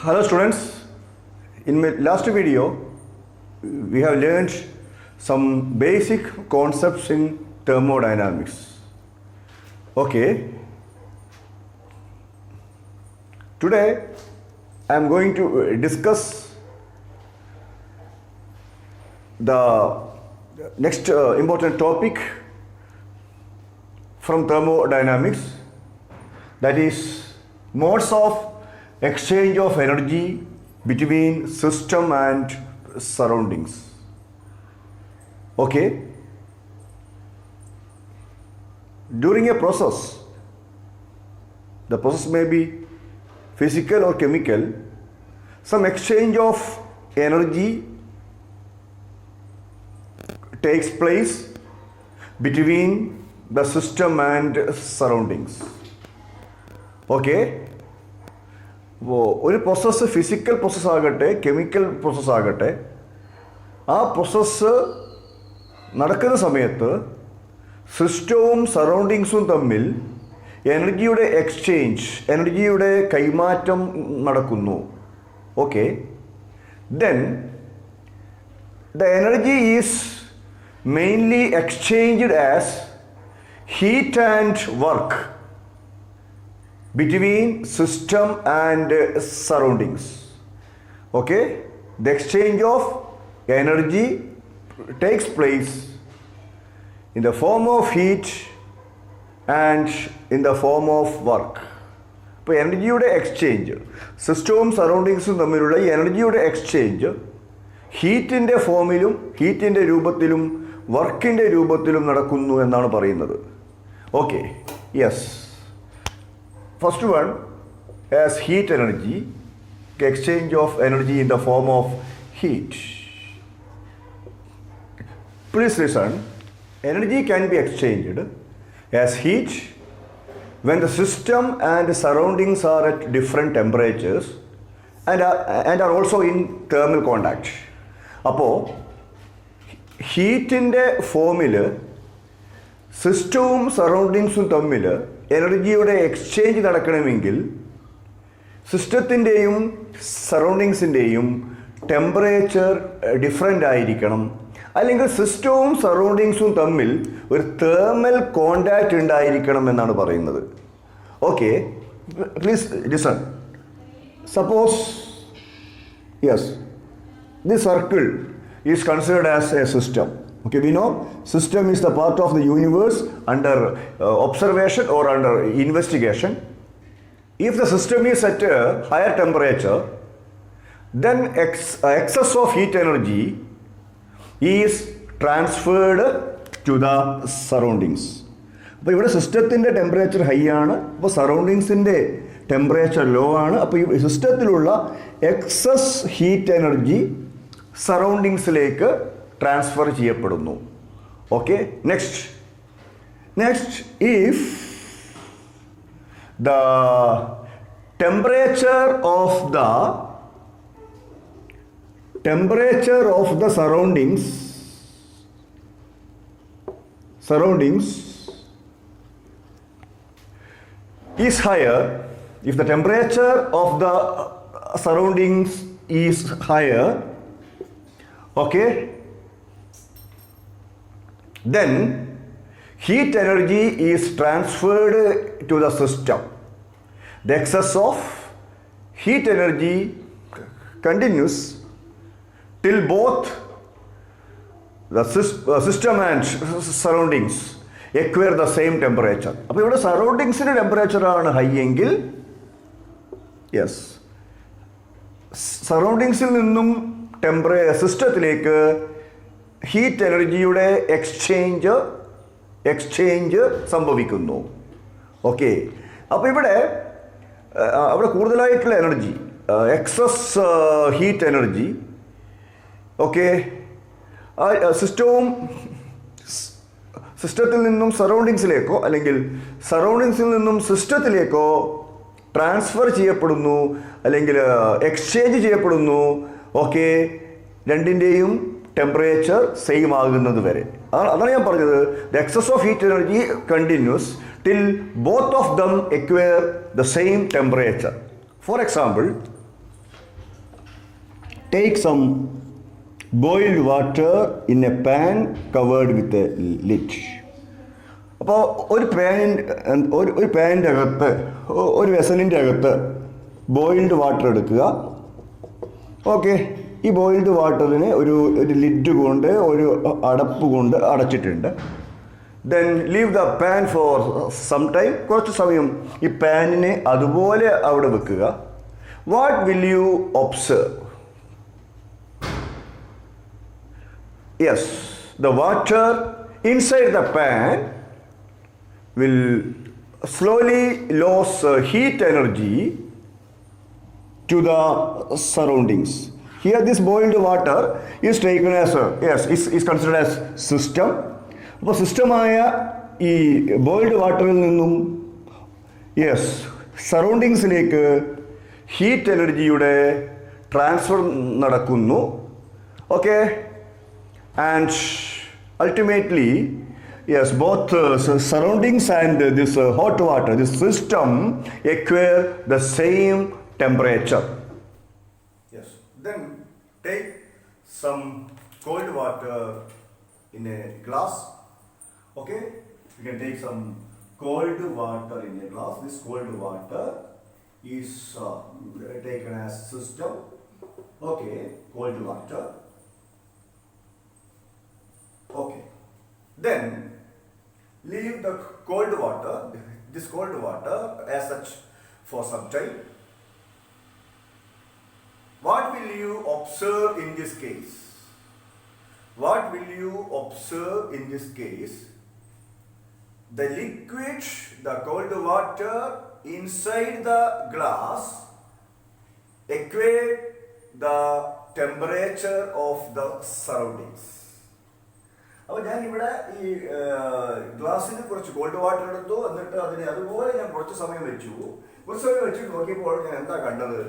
Hello students, in my last video we have learned some basic concepts in thermodynamics. Okay, today I am going to discuss the next important topic from thermodynamics, that is modes of exchange of energy between system and surroundings. Okay, during a process, the process may be physical or chemical, some exchange of energy takes place between the system and surroundings. Okay, ഒരു process physical process ആകട്ടെ chemical process ആകട്ടെ, ആ process നടക്കുന്ന സമയത്ത് സിസ്റ്റവും സറൗണ്ടിങ്സും തമ്മിൽ എനർജിയുടെ exchange, എനർജിയുടെ കൈമാറ്റം നടക്കുന്നു. Okay, then the energy is mainly exchanged as heat and work between system and surroundings. Okay, the exchange of energy takes place in the form of heat and in the form of work. ഇപ്പോൾ എനർജിയുടെ exchange, സിസ്റ്റവും സറൗണ്ടിങ്സും തമ്മിലുള്ള ഈ എനർജിയുടെ exchange ഹീറ്റിൻ്റെ ഫോമിലും ഹീറ്റിൻ്റെ രൂപത്തിലും വർക്കിൻ്റെ രൂപത്തിലും നടക്കുന്നു എന്നാണ് പറയുന്നത്. Okay, yes. First one as heat energy, exchange of energy in the form of heat. Please listen, energy can be exchanged as heat when the system and surroundings are at different temperatures and are also in thermal contact. അപ്പോൾ ഹീറ്റിൻ്റെ ഫോമിൽ സിസ്റ്റവും സറൗണ്ടിങ്സും തമ്മിൽ എനർജിയുടെ exchange നടക്കണമെങ്കിൽ സിസ്റ്റത്തിൻ്റെയും സറൗണ്ടിങ്സിൻ്റെയും temperature different ആയിരിക്കണം, അല്ലെങ്കിൽ സിസ്റ്റവും സറൗണ്ടിങ്സും തമ്മിൽ ഒരു തേർമൽ കോണ്ടാക്റ്റ് ഉണ്ടായിരിക്കണം എന്നാണ് പറയുന്നത്. Okay, please listen. Suppose yes, this circle is considered as A system. Okay, we know system is the part of the universe under observation or under investigation. If the system is at a higher temperature, then excess of heat energy is transferred to the surroundings. അപ്പോൾ ഇവിടെ സിസ്റ്റത്തിൻ്റെ temperature high ആണ്, അപ്പോൾ സറൗണ്ടിങ്സിൻ്റെ temperature law ആണ്. അപ്പോൾ ഈ സിസ്റ്റത്തിലുള്ള excess heat energy സറൗണ്ടിങ്സിലേക്ക് transfer ചെയ്യപ്പെടുന്നു. Okay, next if the temperature of the surroundings is higher, if the temperature of the surroundings is higher, okay, then heat energy is transferred to the system. The excess of heat energy continues till both the system and surroundings acquire the same temperature. അപ്പോൾ ഇവിടെ സറൗണ്ടിങ്സിൻ്റെ ടെമ്പറേച്ചറാണ് high എങ്കിൽ, yes, സറൗണ്ടിങ്സിൽ നിന്നും സിസ്റ്റത്തിലേക്ക് heat എനർജിയുടെ exchange സംഭവിക്കുന്നു. Okay, അപ്പോൾ അവിടെ കൂടുതലായിട്ടുള്ള energy, excess heat energy, okay, സിസ്റ്റത്തിൽ നിന്നും സറൗണ്ടിങ്സിലേക്കോ അല്ലെങ്കിൽ സറൗണ്ടിങ്സിൽ നിന്നും സിസ്റ്റത്തിലേക്കോ ട്രാൻസ്ഫർ ചെയ്യപ്പെടുന്നു അല്ലെങ്കിൽ എക്സ്ചേഞ്ച് ചെയ്യപ്പെടുന്നു. ഓക്കെ, രണ്ടിൻ്റെയും ടെമ്പറേച്ചർ സെയിം ആകുന്നത് വരെ. അതാണ് ഞാൻ പറഞ്ഞത്, the excess of heat energy continues till both of them acquire the same temperature. For example, take some boiled water in a pan covered with a lid. അപ്പോൾ ഒരു പാനിൻ്റെ അകത്ത് ഒരു വെസലിൻ്റെ അകത്ത് ബോയിൽഡ് വാട്ടർ എടുക്കുക. ഓക്കെ, ഈ ബോയിൽഡ് വാട്ടറിനെ ഒരു ലിഡ് കൊണ്ട് ഒരു അടപ്പ് കൊണ്ട് അടച്ചിട്ടുണ്ട്. Then leave the pan for some time. കുറച്ച് സമയം ഈ പാനിനെ അതുപോലെ അവിടെ വെക്കുക. What will you observe? Yes, the water inside the pan will slowly lose heat energy to the surroundings. Here this boiled water is taken as is considered as system. അപ്പോൾ സിസ്റ്റമായ ഈ boiled വാട്ടറിൽ നിന്നും സറൗണ്ടിങ്സിലേക്ക് ഹീറ്റ് എനർജിയുടെ transfer നടക്കുന്നു. Okay, and ultimately both surroundings and this hot water, this system acquire the same temperature. Yes. Then take some cold water in a glass. Okay, you can take some cold water in a glass. This cold water is taken as system. Okay, cold water. Okay, then leave the cold water, this cold water as such for some time. What will you observe in this case? What will you observe in this case? The liquid, the cold water inside the glass acquire the temperature of the surroundings. അപ്പോൾ ഞാൻ ഇവിടെ ഈ ഗ്ലാസ്സിൽ കുറച്ച് called water എടുത്തു, എന്നിട്ട് അതിനെ അതുപോലെ ഞാൻ കുറച്ച് സമയം വെച്ചു നോക്കിയപ്പോൾ ഞാൻ എന്താ കണ്ടത്?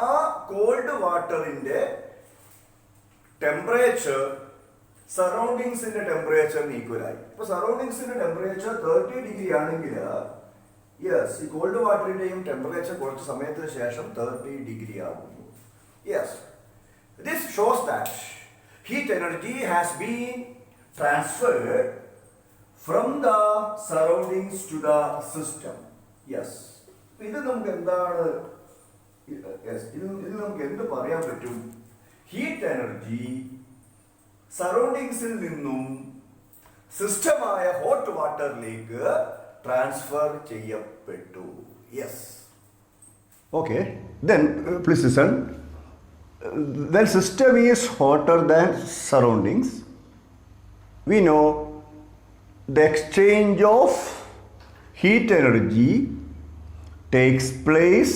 ആ കോൾഡ് വാട്ടറിൻ്റെ ടെമ്പറേച്ചർ സറൗണ്ടിങ്സിൻ്റെ ടെമ്പറേച്ചറിന് ഈക്വലായി. ഇപ്പോൾ സറൗണ്ടിങ്സിൻ്റെ ടെമ്പറേച്ചർ 30 ഡിഗ്രി ആണെങ്കിൽ ഈ കോൾഡ് വാട്ടറിൻ്റെയും ടെമ്പറേച്ചർ കുറച്ച് സമയത്തിന് ശേഷം 30 ഡിഗ്രി ആകുന്നു. This shows that heat energy has been transferred from the surroundings to the system. ഇത് നമുക്ക് എന്താണ്? ഇത് നമുക്ക് എന്ത് പറയാൻ പറ്റും? ഹീറ്റ് എനർജി സറൗണ്ടിങ്സിൽ നിന്നും സിസ്റ്റമായ ഹോട്ട് വാട്ടറിലേക്ക് ട്രാൻസ്ഫർ ചെയ്യപ്പെട്ടു. Okay, then please listen. When system is hotter than surroundings, we know the exchange of heat energy takes place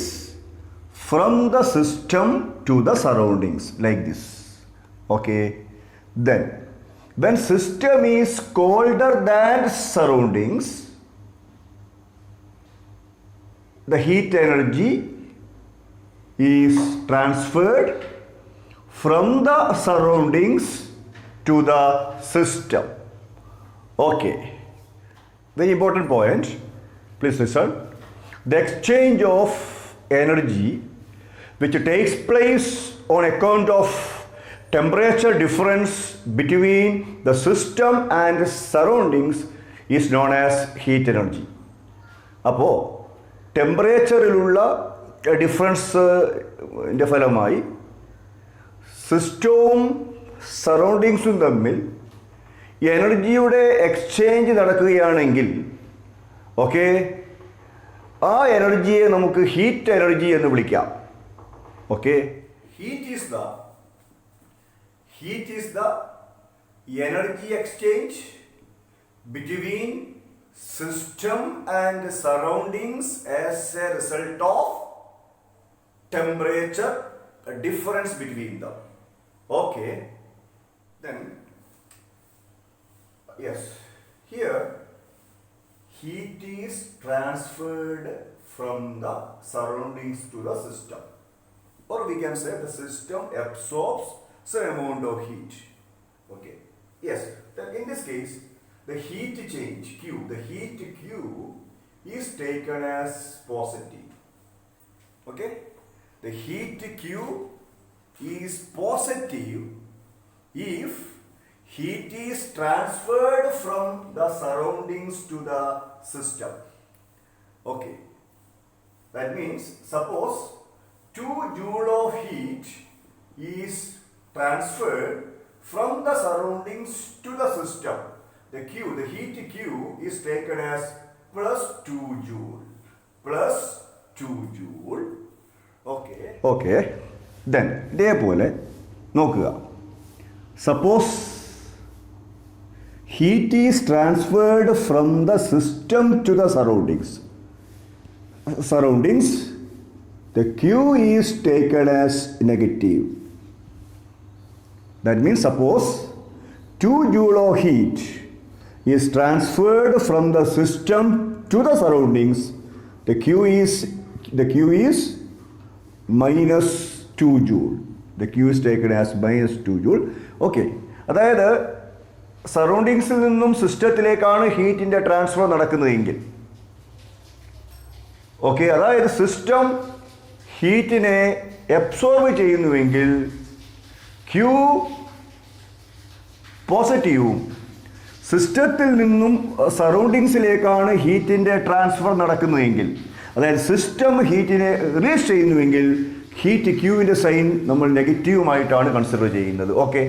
from the system to the surroundings like this. Okay, then when system is colder than surroundings, the heat energy is transferred from the surroundings to the system. Okay, very important point, please listen. The exchange of energy which takes place on account of temperature difference between the system and surroundings is known as heat energy. അപ്പോൾ ടെമ്പറേച്ചറിലുള്ള ഡിഫറൻസിൻ്റെ ഫലമായി സിസ്റ്റവും സറൗണ്ടിങ്സും തമ്മിൽ എനർജിയുടെ exchange നടക്കുകയാണെങ്കിൽ ആ എനർജിയെ നമുക്ക് heat energy എന്ന് വിളിക്കാം. Heat is the energy exchange between system and surroundings as A result of temperature difference between them. Then here heat is transferred from the surroundings to the system, or we can say the system absorbs some amount of heat. Then in this case the heat change Q, the heat Q is taken as positive. the heat Q is positive if heat is transferred from the surroundings to the system. Okay, that means suppose 2 joule of heat is transferred from the surroundings to the system. The heat Q is taken as plus 2 joule. Plus 2 joule. Okay. Okay. Then, ഇതേപോലെ നോക്കുക. Suppose heat is transferred from the system to the surroundings. The Q is taken as negative. That means suppose 2 joule of heat is transferred from the system to the surroundings. The Q is minus 2 joule. The Q is taken as minus 2 joule. Okay. അതായത് സറൗണ്ടിങ്സിൽ നിന്നും സിസ്റ്റത്തിലേക്കാണ് ഹീറ്റിൻ്റെ transfer നടക്കുന്നതെങ്കിൽ, okay, അതായത് system ഹീറ്റിനെ absorb ചെയ്യുന്നുവെങ്കിൽ Q പോസിറ്റീവും സിസ്റ്റത്തിൽ നിന്നും സറൗണ്ടിങ്സിലേക്കാണ് ഹീറ്റിൻ്റെ transfer നടക്കുന്നതെങ്കിൽ, അതായത് സിസ്റ്റം ഹീറ്റിനെ റിലീസ് ചെയ്യുന്നുവെങ്കിൽ ഹീറ്റ് ക്യൂവിൻ്റെ സൈൻ നമ്മൾ നെഗറ്റീവുമായിട്ടാണ് കൺസിഡർ ചെയ്യുന്നത്. Okay,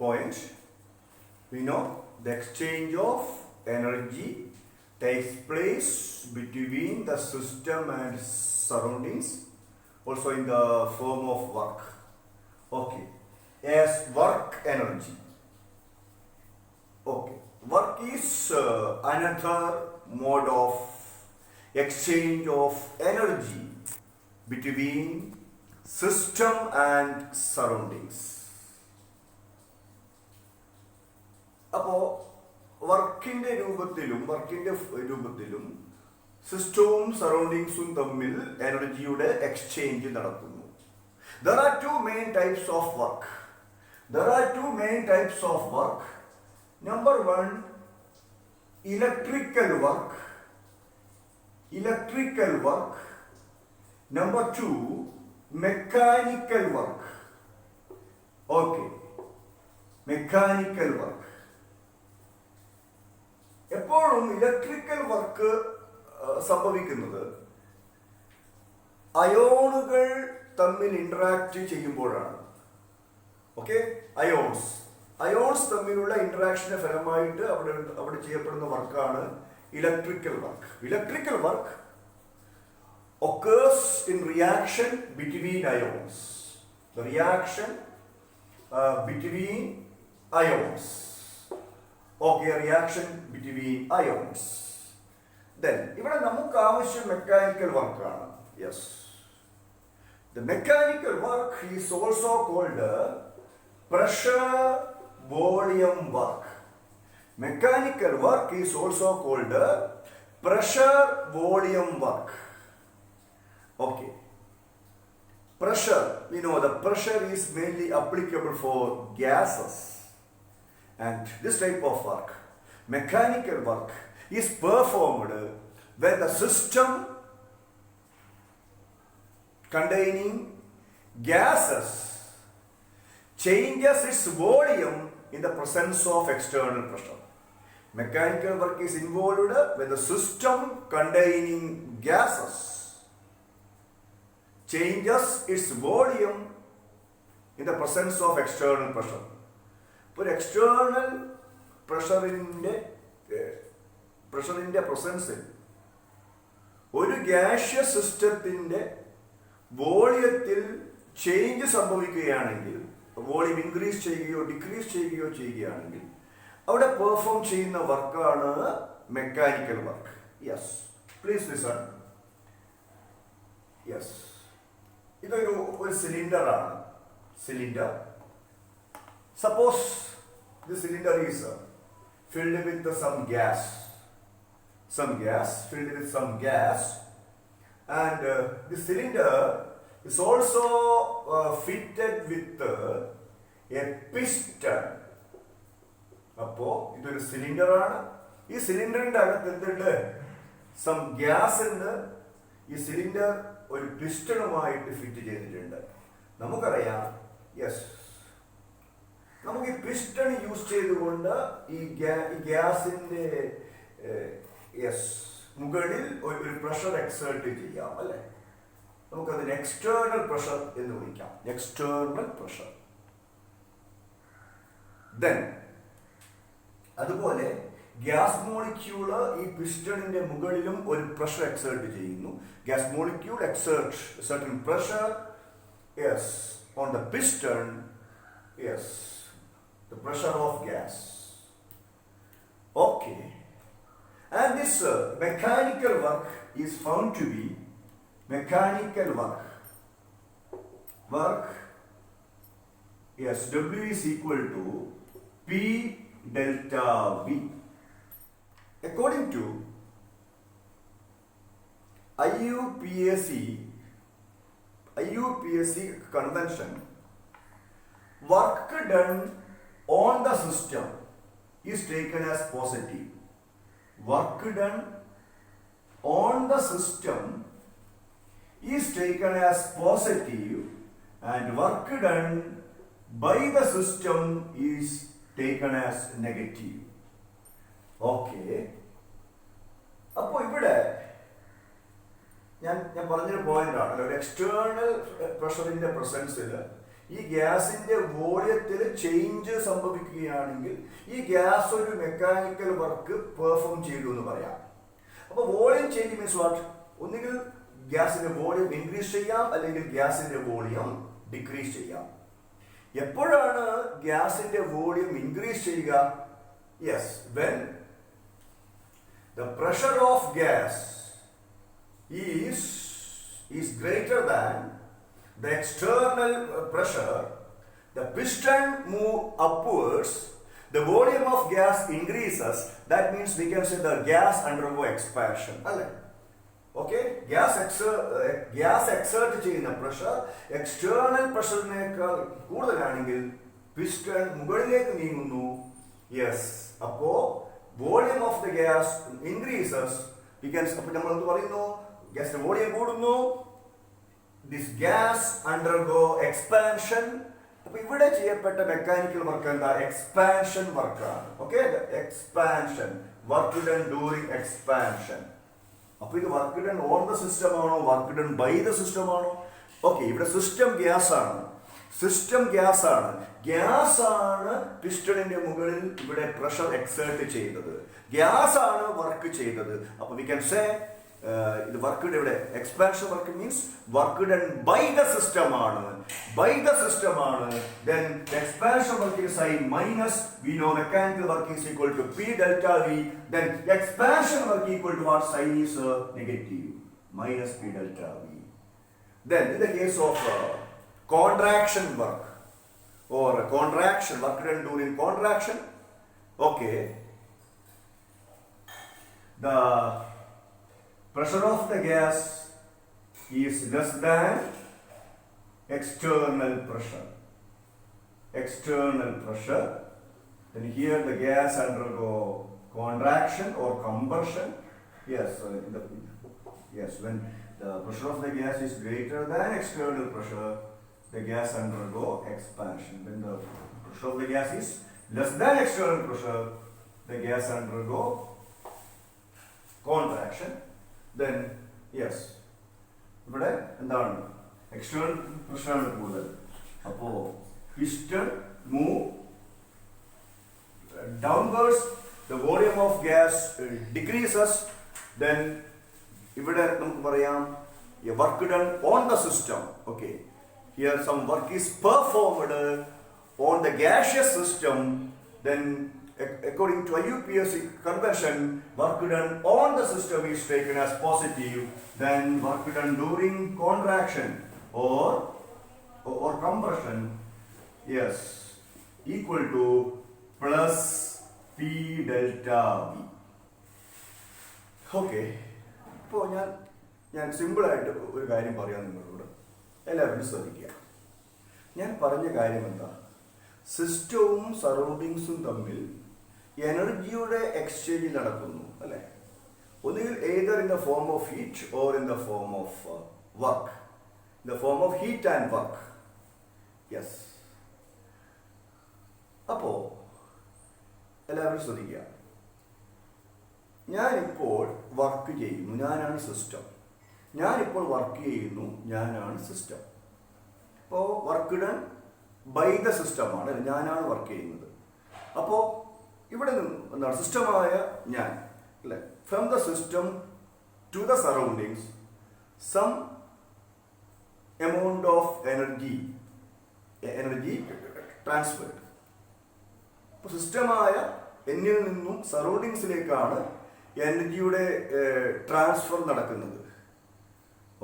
point we know the exchange of energy takes place between the system and surroundings, also in the form of work. Okay, as work energy. Okay, work is another mode of exchange of energy between system and surroundings. അപ്പോൾ വർക്കിൻ്റെ രൂപത്തിലും സിസ്റ്റവും സറൗണ്ടിങ്സും തമ്മിൽ എനർജിയുടെ exchange നടത്തുന്നു. There are two main types of work. Number one, electrical work. Number two, mechanical work. Okay, mechanical work. എപ്പോഴും electrical work സംഭവിക്കുന്നത് അയോണുകൾ തമ്മിൽ ഇന്ററാക്ട് ചെയ്യുമ്പോഴാണ്. ഓക്കെ, അയോൺസ് തമ്മിലുള്ള ഇന്ററാക്ഷന്റെ ഫലമായിട്ട് അവിടെ ചെയ്യപ്പെടുന്ന വർക്കാണ് electrical work. Electrical work occurs in reaction between ions. The reaction between ions. Okay, reaction between ions. Then ഇവിടെ നമുക്ക് ആവശ്യം മെക്കാനിക്കൽ വർക്കാണ്. Yes, the mechanical work is also called pressure volume work. Mechanical work is also called pressure volume work. Okay, pressure, we know the pressure is mainly applicable for gases, and this type of work, mechanical work, is performed when the system containing gases changes its volume in the presence of external pressure. Mechanical work is involved when the system containing gases changes its volume in the presence of external pressure. ഒരു external പ്രഷറിൻ്റെ പ്രസൻസിൽ ഒരു gaseous സിസ്റ്റത്തിൻ്റെ വോളിയത്തിൽ change സംഭവിക്കുകയാണെങ്കിൽ, volume increase ചെയ്യുകയോ decrease ചെയ്യുകയാണെങ്കിൽ അവിടെ perform ചെയ്യുന്ന വർക്കാണ് mechanical work. Yes, please listen. Yes, ഇതൊരു സിലിണ്ടറാണ്. Cylinder, suppose the cylinder is filled with some gas, filled with some gas, and the cylinder is also fitted with a piston. അപ്പോൾ ഇതൊരു സിലിണ്ടറാണ്. ഈ സിലിണ്ടറിൻ്റെ അകത്ത് എന്തുണ്ട്? സം ഗ്യാസ് ഉണ്ട്. ഈ സിലിണ്ടർ ഒരു പിസ്റ്റണുമായിട്ട് ഫിറ്റ് ചെയ്തിട്ടുണ്ട്. നമുക്കറിയാം, യെസ്, നമുക്ക് ഈ പിസ്റ്റൺ യൂസ് ചെയ്തുകൊണ്ട് ഈ ഗ്യാസിൻ്റെ യെസ് മുകളിൽ ഒരു പ്രഷർ എക്സേർട്ട് ചെയ്യാം അല്ലേ. നമുക്കതിന് എക്സ്റ്റേണൽ പ്രഷർ എന്ന് വിളിക്കാം, എക്സ്റ്റേണൽ പ്രഷർ. ദെൻ അതുപോലെ ഗ്യാസ് മോളിക്യൂള് ഈ പിസ്റ്റണിന്റെ മുകളിലും ഒരു പ്രഷർ എക്സേർട്ട് ചെയ്യുന്നു. Gas molecule exert certain pressure yes on the piston, yes the pressure of gas. Okay, and this mechanical work is found to be mechanical work yes, W is equal to P delta V. According to IUPAC convention, work done on the system is taken as positive. Work done on the system is taken as positive and work done by the system is taken as negative. Okay. അപ്പോൾ ഇവിടെ ഞാൻ പറഞ്ഞൊരു point ആണ്, ഒരു external പ്രഷറിന്റെ പ്രസൻസിൽ ഈ ഗ്യാസിന്റെ വോളിയത്തിൽ change സംഭവിക്കുകയാണെങ്കിൽ ഈ ഗ്യാസ് ഒരു മെക്കാനിക്കൽ വർക്ക് പെർഫോം ചെയ്തു എന്ന് പറയാം. അപ്പോൾ വോളിയം ചേഞ്ച് മീൻസ് വാട്ട്? ഒന്നുകിൽ ഗ്യാസിന്റെ വോളിയം ഇൻക്രീസ് ചെയ്യാം, അല്ലെങ്കിൽ ഗ്യാസിന്റെ വോളിയം ഡിക്രീസ് ചെയ്യാം. എപ്പോഴാണ് ഗ്യാസിന്റെ വോളിയം ഇൻക്രീസ് ചെയ്യുക? Yes, when the pressure of gas is greater than the external pressure, the piston move upwards, the volume of gas increases. That means we can say the gas undergo expansion. Okay, gas exert ചെയ്യുന്ന pressure external പ്രഷറിനേക്കാൾ കൂടുതലാണെങ്കിൽ piston മുകളിലേക്ക് നീങ്ങുന്നു. Yes, അപ്പോ volume of the gas increases. അപ്പോൾ നമ്മൾ എന്ത് പറയുന്നു? ഗ്യാസിന്റെ വോളിയം കൂടുന്നു. This gas undergo expansion. അപ്പൊ ഇവിടെ ചെയ്യപ്പെട്ട മെക്കാനിക്കൽ വർക്ക് എന്താ? എക്സ്പാൻഷൻ വർക്കാണ്. Okay, expansion work done during expansion. അപ്പൊ ഇത് work done on the system ആണോ, work done by the system ആണോ? ഓക്കെ, ഇവിടെ സിസ്റ്റം ഗ്യാസ് ആണ്. ഗ്യാസ് ആണ് പിസ്റ്റണിന്റെ മുകളിൽ ഇവിടെ പ്രഷർ എക്സേർട്ട് ചെയ്തത്. ഗ്യാസ് ആണ് വർക്ക് ചെയ്തത്. അപ്പൊ വി ക്യാൻ സേ ഇത് വർക്ക് ഇവിടെ expansion work means work done by the system ആണ്. Then the expansion work is sign minus. We know mechanical work is equal to P delta V. Then expansion work equal to what? Sign is negative, minus P delta V. Then in the case of contraction work or contraction work done during contraction, okay, the pressure of the gas is less than external pressure. Then here the gas undergo contraction or combustion. Yes, when the pressure of the gas is greater than external pressure, the gas undergo expansion. When the pressure of the gas is less than external pressure, the gas undergo contraction. Then yes, ഇവിടെ എന്താണ്? External പ്രഷറാണ് കൂടുതൽ. അപ്പോ piston move downwards, the volume of gas decreases. Then ഇവിടെ നമുക്ക് പറയാം work done on the system. Okay, here some work is performed on the gaseous system. Then according to IUPAC convention, work done on the system is taken as positive. Then work done during contraction or compression, yes, equal to plus P delta V. Okay, ഇപ്പോൾ ഞാൻ സിമ്പിളായിട്ട് ഒരു കാര്യം പറയാം നിങ്ങളോട്. എല്ലാവരും ശ്രദ്ധിക്കുക. ഞാൻ പറഞ്ഞ കാര്യം എന്താ? സിസ്റ്റവും സറൗണ്ടിങ്സും തമ്മിൽ എനർജിയുടെ എക്സ്ചേഞ്ച് നടക്കുന്നു അല്ലേ? ഒന്നുകിൽ either in the form of heat or in the form of work, in the form of heat and work. Yes. അപ്പോൾ എല്ലാവരും ശ്രദ്ധിക്കുക. ഞാനിപ്പോൾ വർക്ക് ചെയ്യുന്നു, ഞാനാണ് സിസ്റ്റം. ഞാനിപ്പോൾ വർക്ക് ചെയ്യുന്നു, ഞാനാണ് സിസ്റ്റം. അപ്പോൾ വർക്ക് ഡൺ ബൈ ദ സിസ്റ്റമാണ്, ഞാനാണ് വർക്ക് ചെയ്യുന്നത്. അപ്പോൾ ഇവിടെ നിന്ന് എന്താണ് സിസ്റ്റമായ ഞാൻ അല്ലേ, from the system to the surroundings some amount of energy transferred. അപ്പോൾ സിസ്റ്റമായ എന്നിൽ നിന്നും സറൗണ്ടിങ്സിലേക്കാണ് എനർജിയുടെ ട്രാൻസ്ഫർ നടക്കുന്നത്.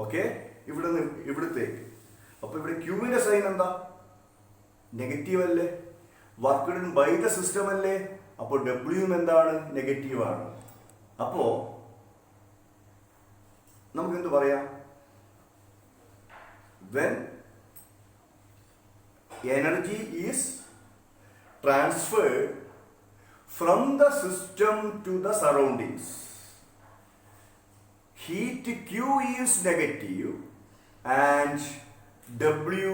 ഓക്കെ, ഇവിടത്തേക്ക്. അപ്പോൾ ഇവിടെ ക്യൂവിൻ്റെ സൈൻ എന്താ? നെഗറ്റീവ് അല്ലേ? Work done by the system അല്ലേ? അപ്പോൾ ഡബ്ല്യൂയും എന്താണ്? നെഗറ്റീവാണ്. അപ്പോൾ നമുക്കെന്ത് പറയാം? When energy is transferred from the system to the surroundings, heat Q is negative and W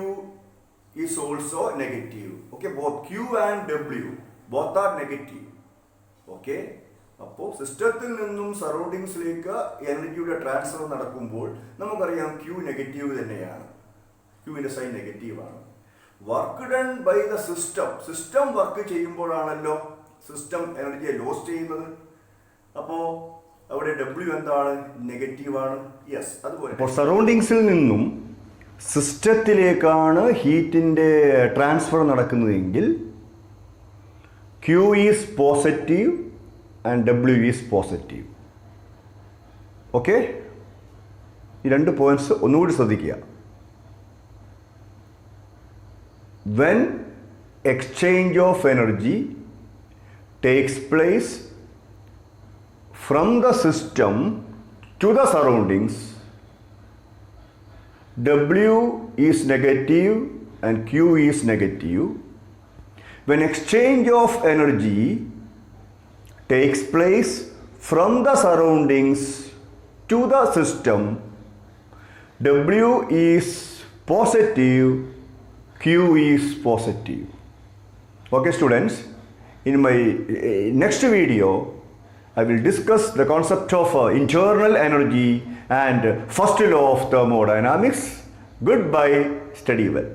is also negative. Okay, both Q and W both are negative. Okay, അപ്പോൾ സിസ്റ്റത്തിൽ നിന്നും സറൗണ്ടിങ്സിലേക്ക് എനർജിയുടെ ട്രാൻസ്ഫർ നടക്കുമ്പോൾ നമുക്കറിയാം ക്യൂ നെഗറ്റീവ് തന്നെയാണ്, ക്യൂവിൻ്റെ sign നെഗറ്റീവാണ്. Work done by the system work ചെയ്യുമ്പോഴാണല്ലോ സിസ്റ്റം എനർജിയെ ലോസ് ചെയ്യുന്നത്. അപ്പോൾ അവിടെ ഡബ്ല്യു എന്താണ്? നെഗറ്റീവാണ്. യെസ്, അതുപോലെ അപ്പോൾ സറൗണ്ടിങ്സിൽ നിന്നും സിസ്റ്റത്തിലേക്കാണ് ഹീറ്റിൻ്റെ ട്രാൻസ്ഫർ നടക്കുന്നതെങ്കിൽ Q is positive and W is positive. Okay, ഈ രണ്ട് പോയിന്റ്സ് ഒന്നുകൂടി ശ്രദ്ധിക്കുക. When exchange of energy takes place from the system to the surroundings, W is negative and Q is negative. When exchange of energy takes place from the surroundings to the system, W is positive, Q is positive. Okay, students. In my next video, I will discuss the concept of internal energy and first law of thermodynamics. Goodbye, study well.